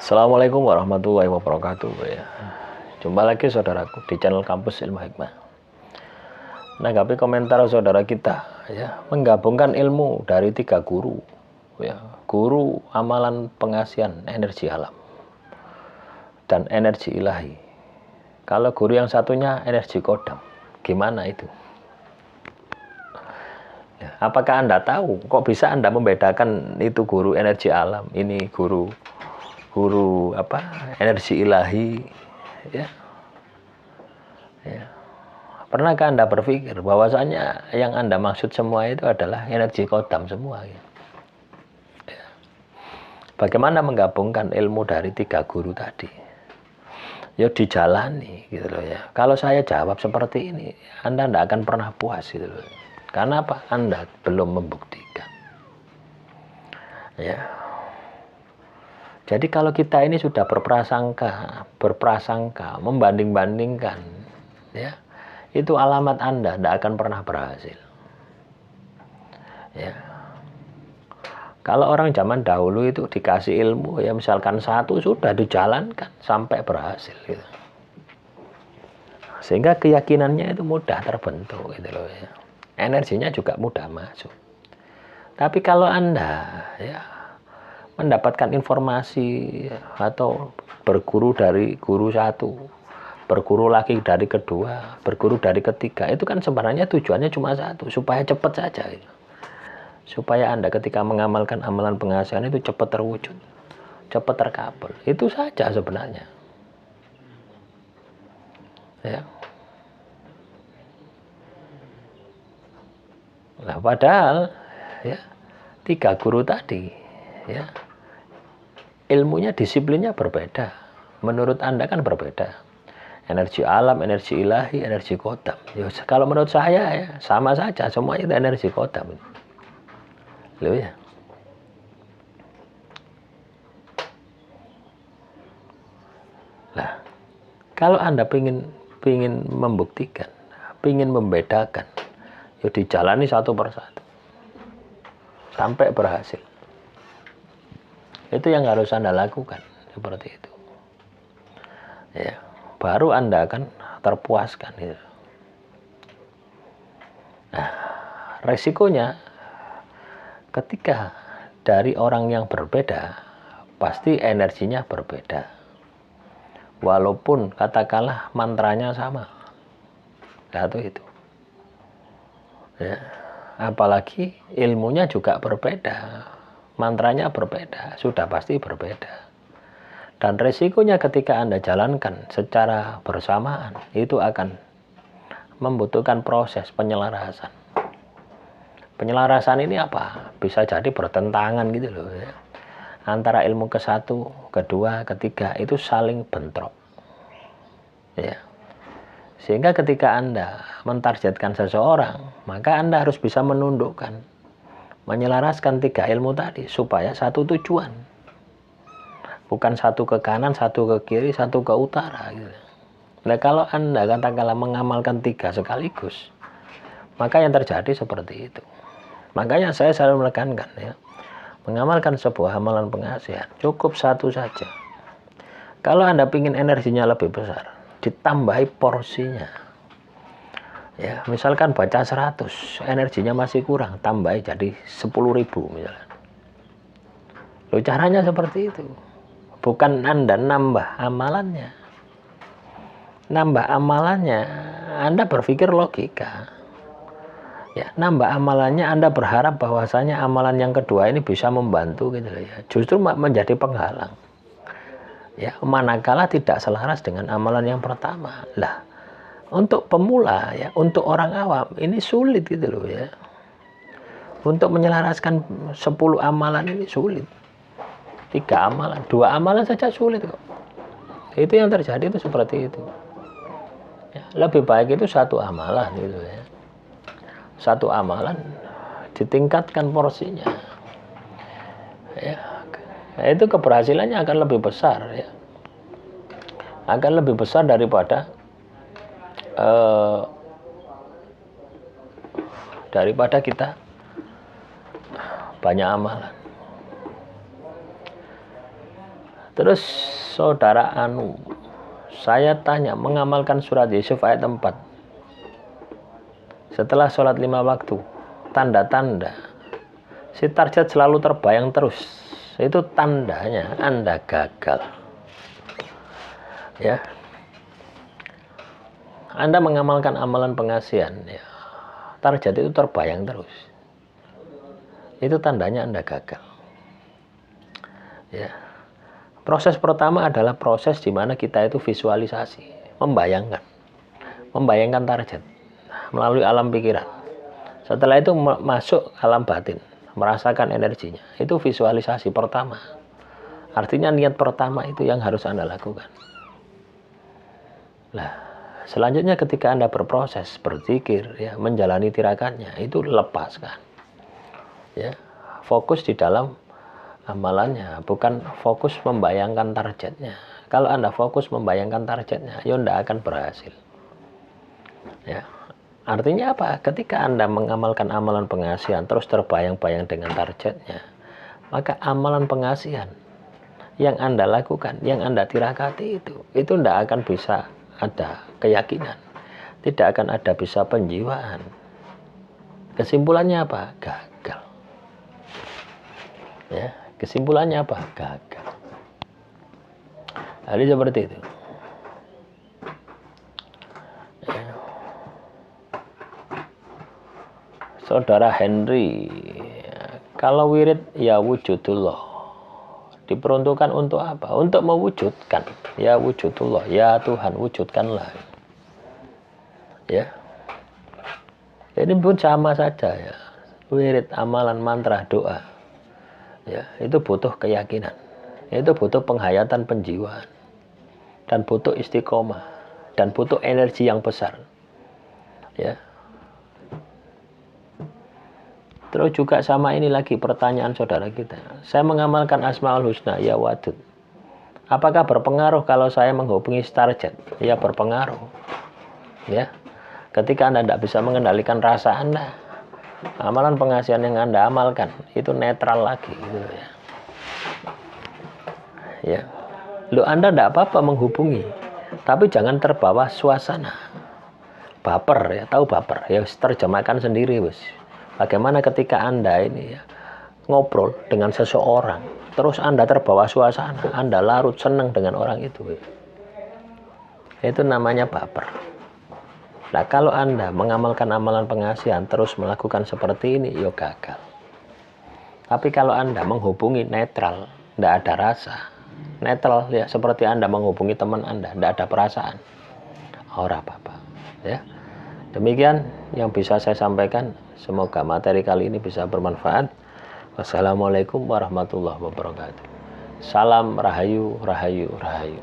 Assalamualaikum warahmatullahi wabarakatuh ya. Jumpa lagi saudaraku di channel Kampus Ilmu Hikmah. Menanggapi komentar saudara kita ya, menggabungkan ilmu dari 3 guru ya, guru amalan pengasihan energi alam dan energi ilahi. Kalau guru yang satunya energi kodam, gimana itu? Ya, apakah Anda tahu kok bisa Anda membedakan itu guru energi alam, ini guru energi ilahi ya. Pernahkah Anda berpikir bahwasanya yang Anda maksud semua itu adalah energi kodam semua ya? Bagaimana menggabungkan ilmu dari 3 guru tadi? Ya dijalani gitu loh ya. Kalau saya jawab seperti ini, Anda tidak akan pernah puas gitu loh. Karena apa? Anda belum membuktikan ya. Jadi kalau kita ini sudah berprasangka, membanding-bandingkan, ya, itu alamat Anda tidak akan pernah berhasil. Ya. Kalau orang zaman dahulu itu dikasih ilmu, ya misalkan 1 sudah dijalankan sampai berhasil, gitu. Sehingga keyakinannya itu mudah terbentuk, gitu loh ya. Energinya juga mudah masuk. Tapi kalau Anda, ya, mendapatkan informasi atau berguru dari guru 1, berguru lagi dari kedua, berguru dari ketiga, itu kan sebenarnya tujuannya cuma 1, supaya cepat saja gitu. Supaya Anda ketika mengamalkan amalan pengasihan itu cepat terwujud, cepat terkabul, itu saja sebenarnya ya. Nah, padahal ya 3 guru tadi ya, ilmunya, disiplinnya berbeda. Menurut Anda kan berbeda. Energi alam, energi ilahi, energi kodam. Ya, kalau menurut saya ya sama saja, semuanya itu energi kodam. Loh ya. Nah, kalau Anda ingin membuktikan, ingin membedakan, ya dijalani satu persatu sampai berhasil. Itu yang harus Anda lakukan, seperti itu. Ya, baru Anda akan terpuaskan gitu. Nah, resikonya ketika dari orang yang berbeda, pasti energinya berbeda. Walaupun katakanlah mantranya sama. Satu itu. Ya, apalagi ilmunya juga berbeda. Mantranya berbeda, sudah pasti berbeda. Dan resikonya ketika Anda jalankan secara bersamaan, itu akan membutuhkan proses penyelarasan. Penyelarasan ini apa? Bisa jadi bertentangan gitu loh ya. Antara ilmu ke-1, kedua, ketiga itu saling bentrok. Ya. Sehingga ketika Anda mentargetkan seseorang, maka Anda harus bisa menundukkan, menyelaraskan 3 ilmu tadi supaya satu tujuan. Bukan 1 ke kanan, 1 ke kiri, 1 ke utara gitu. Nah, kalau Anda katakanlah mengamalkan 3 sekaligus, maka yang terjadi seperti itu. Makanya saya selalu menekankan ya, mengamalkan sebuah amalan pengasihan cukup 1 saja. Kalau Anda ingin energinya lebih besar, ditambahi porsinya. Ya, misalkan baca 100, energinya masih kurang, tambahi jadi 10.000 misalnya. Loh, caranya seperti itu. Bukan Anda nambah amalannya. Nambah amalannya, Anda berpikir logika. Ya, nambah amalannya Anda berharap bahwasanya amalan yang kedua ini bisa membantu gitu loh ya. Justru menjadi penghalang. Ya, manakala tidak selaras dengan amalan yang pertama. Lah, untuk pemula ya, untuk orang awam ini sulit gitu loh ya. Untuk menyelaraskan 10 amalan ini sulit. 3 amalan, 2 amalan saja sulit kok. Itu yang terjadi itu seperti itu. Ya, lebih baik itu 1 amalan gitu ya. 1 amalan ditingkatkan porsinya. Ya. Nah, itu keberhasilannya akan lebih besar ya. Akan lebih besar daripada kita banyak amalan. Terus saudara Anu, saya tanya, mengamalkan surat Yusuf ayat 4 setelah sholat 5 waktu, tanda-tanda si target selalu terbayang terus, itu tandanya Anda gagal. Ya, Anda mengamalkan amalan pengasihan, ya, target itu terbayang terus, itu tandanya Anda gagal. Ya, proses pertama adalah proses di mana kita itu visualisasi, membayangkan target melalui alam pikiran. Setelah itu masuk alam batin, merasakan energinya. Itu visualisasi pertama. Artinya niat pertama itu yang harus Anda lakukan. Nah, selanjutnya ketika Anda berproses, berzikir, ya, menjalani tirakannya, itu lepaskan. Ya, fokus di dalam amalannya, bukan fokus membayangkan targetnya. Kalau Anda fokus membayangkan targetnya, ya tidak akan berhasil. Ya, artinya apa? Ketika Anda mengamalkan amalan pengasihan terus terbayang-bayang dengan targetnya, maka amalan pengasihan yang Anda lakukan, yang Anda tirakati itu tidak akan bisa ada keyakinan, tidak akan ada bisa penjiwaan. Kesimpulannya apa? Gagal. Ya, kesimpulannya apa? Gagal. Jadi seperti itu. Ya. Saudara Henry, kalau wirid ya wujudullah, diperuntukkan untuk apa? Untuk mewujudkan. Ya wujudullah, ya Tuhan wujudkanlah. Ya. Ini pun sama saja ya. Wirid, amalan, mantra, doa. Ya, itu butuh keyakinan. Itu butuh penghayatan penjiwaan. Dan butuh istiqomah. Dan butuh energi yang besar. Ya. Terus juga sama ini lagi pertanyaan saudara kita. Saya mengamalkan Asmaul Husna, ya Wadud. Apakah berpengaruh kalau saya menghubungi target? Ya berpengaruh. Ya. Ketika Anda tidak bisa mengendalikan rasa Anda, amalan pengasihan yang Anda amalkan itu netral lagi gitu ya. Ya. Loh, Anda tidak apa-apa menghubungi, tapi jangan terbawa suasana. Baper ya, tahu baper? Ya terjemahkan sendiri, Bos. Bagaimana ketika Anda ini ya ngobrol dengan seseorang, terus Anda terbawa suasana, Anda larut senang dengan orang itu. Itu namanya baper. Nah, kalau Anda mengamalkan amalan pengasihan terus melakukan seperti ini, ya gagal. Tapi kalau Anda menghubungi netral, tidak ada rasa, netral ya seperti Anda menghubungi teman Anda, tidak ada perasaan, ora apa-apa. Ya, demikian yang bisa saya sampaikan. Semoga materi kali ini bisa bermanfaat. Wassalamualaikum warahmatullahi wabarakatuh. Salam Rahayu, Rahayu, Rahayu.